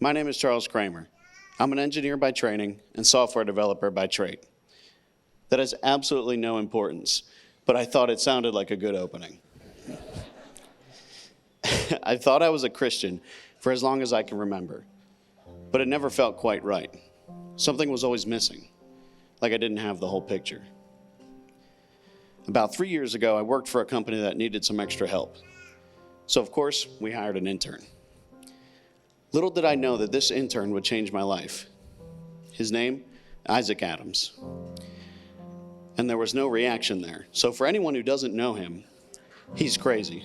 My name is Charles Kramer. I'm an engineer by training and software developer by trade. That has absolutely no importance, but I thought it sounded like a good opening. I thought I was a Christian for as long as I can remember, but it never felt quite right. Something was always missing, like I didn't have the whole picture. About 3 years ago, I worked for a company that needed some extra help. So of course, we hired an intern. Little did I know that this intern would change my life. His name, Isaac Adams. And there was no reaction there. So for anyone who doesn't know him, he's crazy.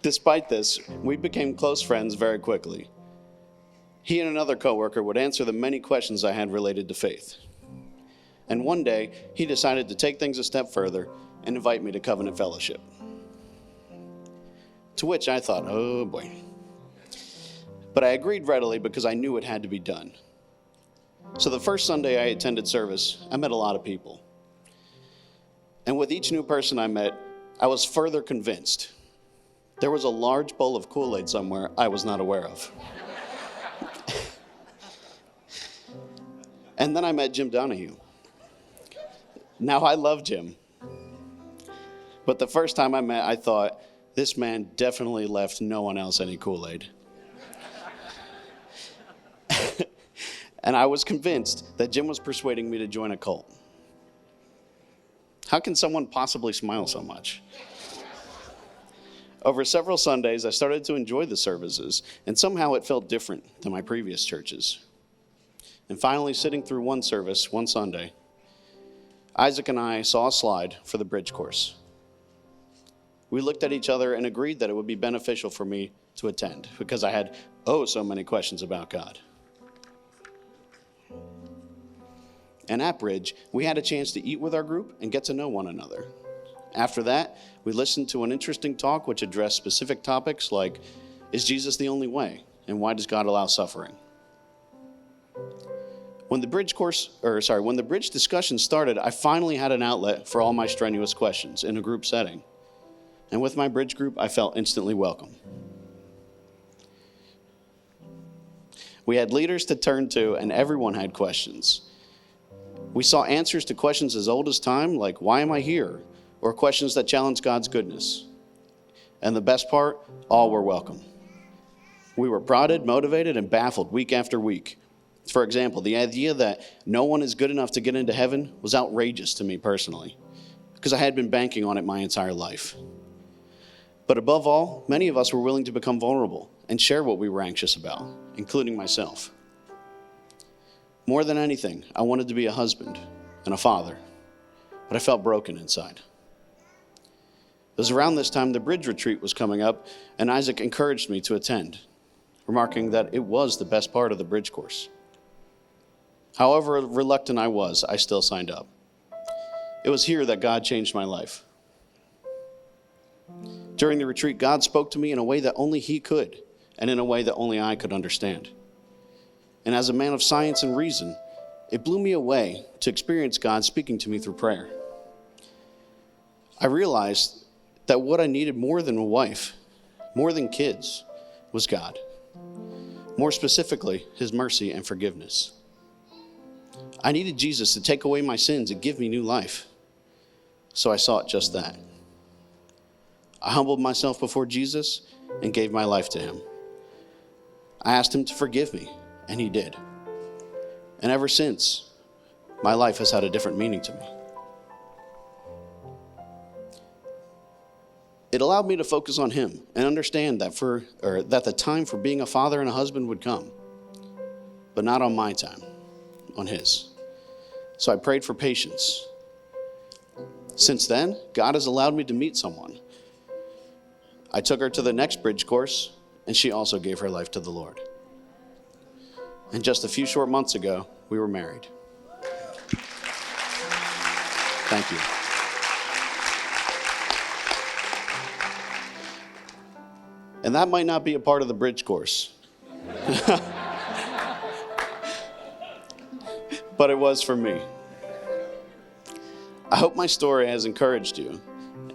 Despite this, we became close friends very quickly. He and another coworker would answer the many questions I had related to faith. And one day, he decided to take things a step further and invite me to Covenant Fellowship. To which I thought, oh boy. But I agreed readily because I knew it had to be done. So the first Sunday I attended service, I met a lot of people. And with each new person I met, I was further convinced there was a large bowl of Kool-Aid somewhere I was not aware of. And then I met Jim Donahue. Now I love Jim. But the first time I met, I thought, this man definitely left no one else any Kool-Aid. And I was convinced that Jim was persuading me to join a cult. How can someone possibly smile so much? Over several Sundays, I started to enjoy the services, and somehow it felt different than my previous churches. And finally, sitting through one service one Sunday, Isaac and I saw a slide for the bridge course. We looked at each other and agreed that it would be beneficial for me to attend because I had, so many questions about God. And at Bridge, we had a chance to eat with our group and get to know one another. After that, we listened to an interesting talk which addressed specific topics like, is Jesus the only way? And why does God allow suffering? When the bridge discussion started, I finally had an outlet for all my strenuous questions in a group setting. And with my bridge group, I felt instantly welcome. We had leaders to turn to, and everyone had questions. We saw answers to questions as old as time, like, why am I here? Or questions that challenge God's goodness. And the best part, all were welcome. We were prodded, motivated, and baffled week after week. For example, the idea that no one is good enough to get into heaven was outrageous to me personally, because I had been banking on it my entire life. But above all, many of us were willing to become vulnerable and share what we were anxious about, including myself. More than anything, I wanted to be a husband and a father, but I felt broken inside. It was around this time the bridge retreat was coming up, and Isaac encouraged me to attend, remarking that it was the best part of the bridge course. However reluctant I was, I still signed up. It was here that God changed my life. During the retreat, God spoke to me in a way that only He could, and in a way that only I could understand. And as a man of science and reason, it blew me away to experience God speaking to me through prayer. I realized that what I needed more than a wife, more than kids, was God. More specifically, His mercy and forgiveness. I needed Jesus to take away my sins and give me new life. So I sought just that. I humbled myself before Jesus and gave my life to Him. I asked Him to forgive me, and He did. And ever since, my life has had a different meaning to me. It allowed me to focus on Him and understand that the time for being a father and a husband would come, but not on my time, on His. So I prayed for patience. Since then, God has allowed me to meet someone. I took her to the next bridge course, and she also gave her life to the Lord. And just a few short months ago, we were married. Thank you. And that might not be a part of the bridge course. But it was for me. I hope my story has encouraged you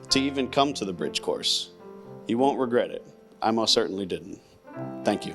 to even come to the bridge course. You won't regret it. I most certainly didn't. Thank you.